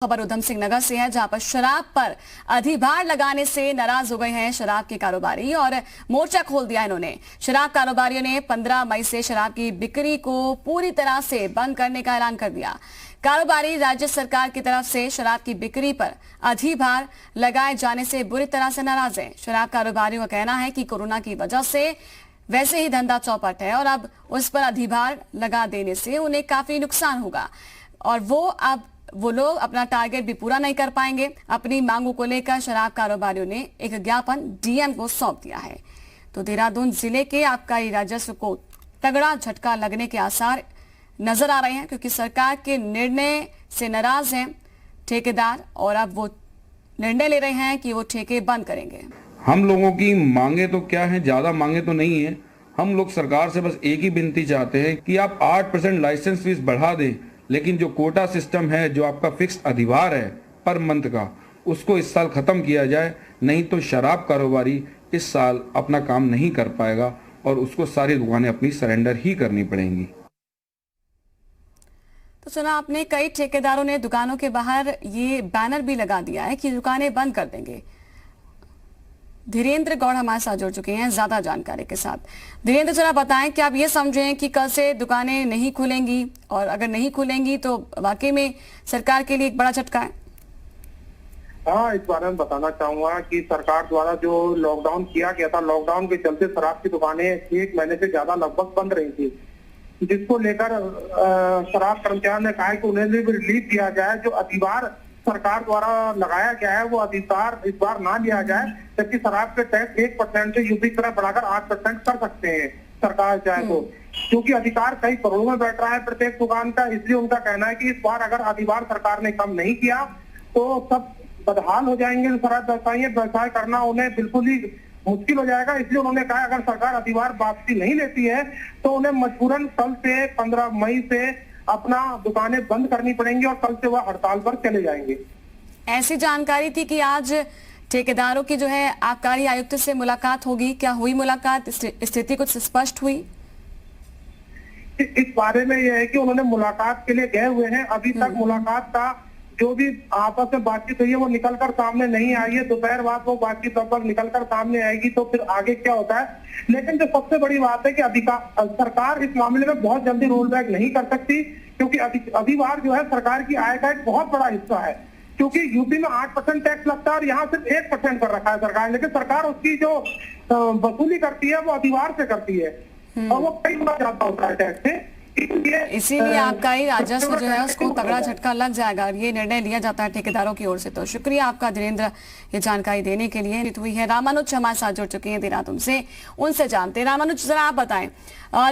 खबर उधम सिंह नगर से है, जहां पर शराब पर अधिभार लगाने से नाराज हो गए हैं शराब के कारोबारी और मोर्चा खोल दिया इन्होंने। शराब कारोबारियों ने 15 मई से शराब की बिक्री को पूरी तरह से बंद करने का ऐलान कर दिया। कारोबारी राज्य सरकार की तरफ से शराब की बिक्री पर अधिभार लगाए जाने से बुरी तरह से नाराज हैं। शराब कारोबारियों का कहना है कि कोरोना की वजह से वैसे ही धंधा चौपट है और अब उस पर अधिभार लगा देने से उन्हें काफी नुकसान होगा और वो लोग अपना टारगेट भी पूरा नहीं कर पाएंगे। अपनी मांगों को लेकर शराब कारोबारियों ने एक ज्ञापन डीएम को सौंप दिया है। तो देहरादून जिले के आबकारी राजस्व को तगड़ा झटका लगने के आसार नजर आ रहे हैं, क्योंकि सरकार के निर्णय से नाराज हैं ठेकेदार और अब वो निर्णय ले रहे हैं कि वो ठेके बंद करेंगे। हम लोगों की मांगे तो क्या है, ज्यादा मांगे तो नहीं है। हम लोग सरकार से बस एक ही विनती चाहते हैं कि आप 8% लाइसेंस फीस बढ़ा दें, लेकिन जो कोटा सिस्टम है, जो आपका फिक्स अधिभार है पर मंथ का, उसको इस साल खत्म किया जाए। नहीं तो शराब कारोबारी इस साल अपना काम नहीं कर पाएगा और उसको सारी दुकानें अपनी सरेंडर ही करनी पड़ेंगी। तो सुना आपने, कई ठेकेदारों ने दुकानों के बाहर ये बैनर भी लगा दिया है कि दुकानें बंद कर देंगे। धीरेन्द्र गौड़ हमारे साथ जुड़ चुके हैं ज्यादा जानकारी के साथ। धीरेन्द्र, जरा बताएं कि आप ये समझें कि कल से दुकानें नहीं खुलेंगी और अगर नहीं खुलेंगी तो वाकई में सरकार के लिए एक बड़ा झटका है। हाँ, इस बारे में बताना चाहूंगा कि सरकार द्वारा जो लॉकडाउन किया गया था, लॉकडाउन के चलते शराब की दुकानें 1 महीने से ज्यादा लगभग बंद रही थी, जिसको लेकर शराब कर्मचारियों ने कहा कि उन्हें भी रिलीफ दिया जाए। जो अधिभार सरकार द्वारा लगाया गया है वो अधिभार इस बार ना लिया जाए, जबकि शराब के टैक्स 1% से यूपी की तरह बढ़ाकर 8% कर सकते हैं सरकार चाहे तो, क्योंकि अधिकार कई करोड़ों में बैठ रहा है प्रत्येक दुकान का। इसलिए उनका कहना है कि इस बार अगर अधिभार सरकार ने कम नहीं किया तो सब बदहाल हो जाएंगे। शराब व्यवसाय करना उन्हें बिल्कुल ही मुश्किल हो जाएगा। इसलिए उन्होंने कहा अगर सरकार अधिभार वापसी नहीं लेती है तो उन्हें मजबूरन कल से 15 मई से अपना दुकानें बंद करनी पड़ेंगी और कल से वह हड़ताल पर चले जाएंगे। ऐसी जानकारी थी कि आज ठेकेदारों की जो है आबकारी आयुक्त से मुलाकात होगी, क्या हुई मुलाकात? स्थिति कुछ स्पष्ट हुई? इस बारे में यह है कि उन्होंने मुलाकात के लिए गए हुए हैं। अभी तक मुलाकात का जो भी आपस में बातचीत हुई है वो निकलकर सामने नहीं आई है। दोपहर बाद वो बातचीत लगभग निकलकर सामने आएगी तो फिर आगे क्या होता है। लेकिन जो सबसे बड़ी बात है कि सरकार इस मामले में बहुत जल्दी रोल बैक नहीं कर सकती, क्योंकि अधिभार जो है सरकार की आय का एक बहुत बड़ा हिस्सा है। क्योंकि यूपी में 8% टैक्स लगता है और यहाँ सिर्फ 1% कर रखा है सरकार, लेकिन सरकार उसकी जो वसूली करती है वो अधिभार से करती है और वो कई गुना ज्यादा होता है टैक्स से। इसीलिए आबकारी राजस्व जो है उसको तगड़ा झटका लग जाएगा और ये निर्णय लिया जाता है ठेकेदारों की ओर से। तो शुक्रिया आपका धीरेन्द्र, ये जानकारी देने के लिए। हुई है रामानुज हमारे साथ जुड़ चुके हैं देहरादून से, उनसे जानते हैं। रामानुज, जरा आप बताएं,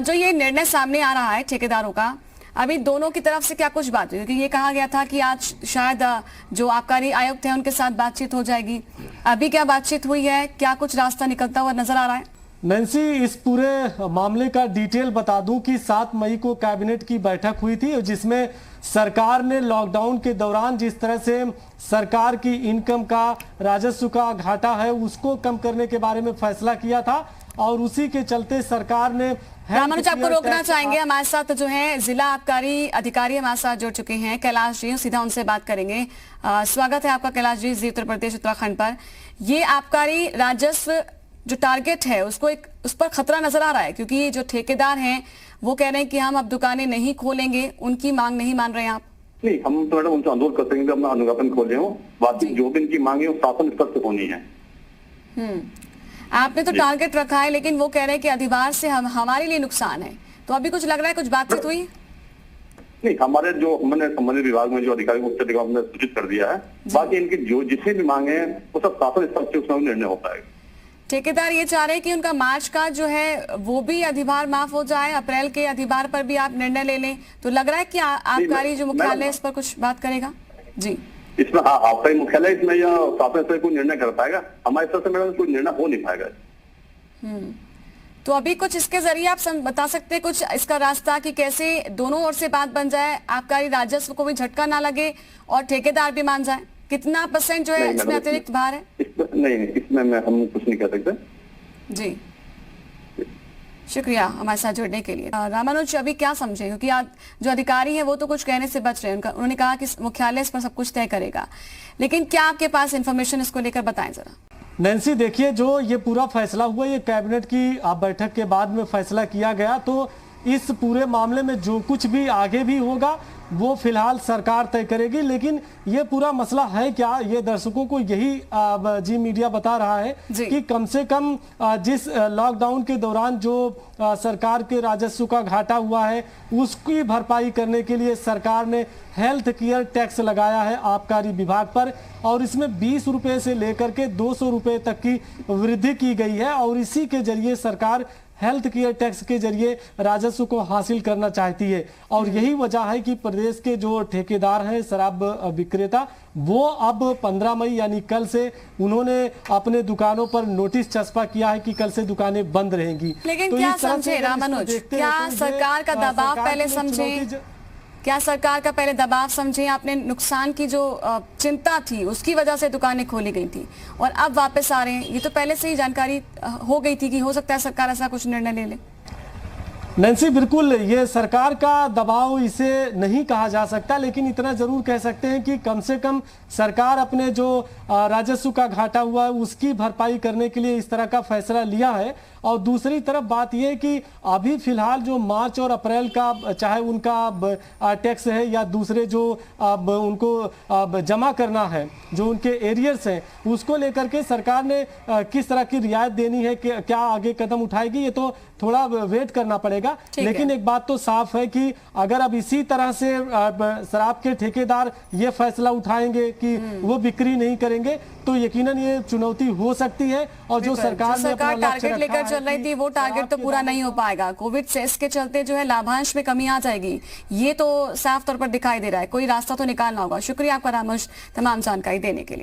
जो ये निर्णय सामने आ रहा है ठेकेदारों का, अभी दोनों की तरफ से क्या कुछ बात हुई? क्योंकि ये कहा गया था कि आज शायद जो आबकारी आयुक्त है उनके साथ बातचीत हो जाएगी। अभी क्या बातचीत हुई है? क्या कुछ रास्ता निकलता हुआ नजर आ रहा है? नैन्सी, इस पूरे मामले का डिटेल बता दूं कि 7 मई को कैबिनेट की बैठक हुई थी, जिसमें सरकार ने लॉकडाउन के दौरान जिस तरह से सरकार की इनकम का, राजस्व का घाटा है उसको कम करने के बारे में फैसला किया था और उसी के चलते सरकार ने। रामानुज, आपको रोकना चाहेंगे, हमारे साथ जो है जिला आबकारी अधिकारी हमारे साथ जुड़ चुके हैं कैलाश जी, सीधा उनसे बात करेंगे। स्वागत है आपका कैलाश जी, जी उत्तर प्रदेश उत्तराखंड पर। ये आबकारी राजस्व जो टारगेट है उसको उस पर खतरा नजर आ रहा है, क्योंकि जो ठेकेदार हैं वो कह रहे हैं कि हम अब दुकानें नहीं खोलेंगे, उनकी मांग नहीं मान रहे हैं आप? नहीं, हम तो मैडम उनसे अनुरोध कर सकेंगे अपना अनुज्ञापन खोले हो। बाकी जो भी इनकी मांगे वो शासन स्तर से होनी है। आपने तो टारगेट रखा है, लेकिन वो कह रहे हैं कि अधिभार से हमारे लिए नुकसान है। तो अभी कुछ लग रहा है, कुछ बातचीत हुई? नहीं, हमारे जो हमने संबंधित विभाग में जो अधिकारी हमने सूचित कर दिया है। बाकी इनकी जो जितने भी मांगे हैं वो सब शासन स्तर से उसमें निर्णय हो पाएगा। ठेकेदार ये चाह रहे हैं कि उनका मार्च का जो है वो भी अधिभार माफ हो जाए, अप्रैल के अधिभार पर भी आप निर्णय ले लें। तो लग रहा है कि आबकारी जो मुख्यालय इस पर कुछ बात करेगा? जी, इसमें आबकारी मुख्यालय इसमें या शासन से कोई निर्णय कर पाएगा? हमारे स्तर से मैडम कोई निर्णय हो नहीं पाएगा। तो अभी कुछ इसके जरिए आप बता सकते हैं कुछ इसका रास्ता कि कैसे दोनों ओर से बात बन जाए, आबकारी राजस्व को भी झटका ना लगे और ठेकेदार भी मान जाए? कितना % जो है इसमें अतिरिक्त भार है? नहीं, इसमें हम कुछ नहीं कह सकते। जी, शुक्रिया हमारे साथ जुड़ने के लिए। रामानुज, अभी क्या समझे, क्योंकि आज जो अधिकारी हैं वो तो कुछ कहने से बच रहे हैं, उन्होंने कहा कि मुख्यालय इस पर सब कुछ तय करेगा, लेकिन क्या आपके पास इन्फॉर्मेशन इसको लेकर बताएं जरा। नैन्सी, देखिए, जो ये पूरा फैसला हुआ, ये कैबिनेट की बैठक के बाद में फैसला किया गया, तो इस पूरे मामले में जो कुछ भी आगे भी होगा वो फिलहाल सरकार तय करेगी। लेकिन ये पूरा मसला है क्या, ये दर्शकों को यही जी मीडिया बता रहा है कि कम से कम जिस लॉकडाउन के दौरान जो सरकार के राजस्व का घाटा हुआ है उसकी भरपाई करने के लिए सरकार ने हेल्थ केयर टैक्स लगाया है आबकारी विभाग पर, और इसमें 20 रुपए से लेकर के 200 रुपए तक की वृद्धि की गई है, और इसी के जरिए सरकार हेल्थ केयर टैक्स के जरिए राजस्व को हासिल करना चाहती है। और यही वजह है कि प्रदेश के जो ठेकेदार हैं, शराब विक्रेता, वो अब 15 मई यानी कल से उन्होंने अपने दुकानों पर नोटिस चस्पा किया है कि कल से दुकानें बंद रहेंगी। लेकिन तो क्या समझे रामानुज, क्या सरकार का दबाव पहले समझे, क्या सरकार का पहले दबाव समझे, आपने नुकसान की जो चिंता थी उसकी वजह से दुकानें खोली गई थी और अब वापस आ रहे हैं, ये तो पहले से ही जानकारी हो गई थी कि हो सकता है सरकार ऐसा कुछ निर्णय ले ले। नैन्सी, बिल्कुल ये सरकार का दबाव इसे नहीं कहा जा सकता, लेकिन इतना जरूर कह सकते हैं कि कम से कम सरकार अपने जो राजस्व का घाटा हुआ है उसकी भरपाई करने के लिए इस तरह का फैसला लिया है। और दूसरी तरफ बात यह है कि अभी फिलहाल जो मार्च और अप्रैल का चाहे उनका टैक्स है या दूसरे जो उनको जमा करना है, जो उनके एरियर्स हैं, उसको लेकर के सरकार ने किस तरह की रियायत देनी है, क्या आगे कदम उठाएगी, ये तो थोड़ा वेट करना पड़ेगा। लेकिन एक बात तो साफ है कि अगर अब इसी तरह से शराब के ठेकेदार ये फैसला उठाएंगे कि वो बिक्री नहीं करेंगे तो यकीनन ये चुनौती हो सकती है। और जो सरकार टारगेट लेकर चल रही थी वो टारगेट तो पूरा नहीं हो पाएगा। कोविड सेस के चलते जो है लाभांश में कमी आ जाएगी, ये तो साफ तौर पर दिखाई दे रहा है। कोई रास्ता तो निकालना होगा। शुक्रिया आपका रामानुज तमाम जानकारी देने के लिए।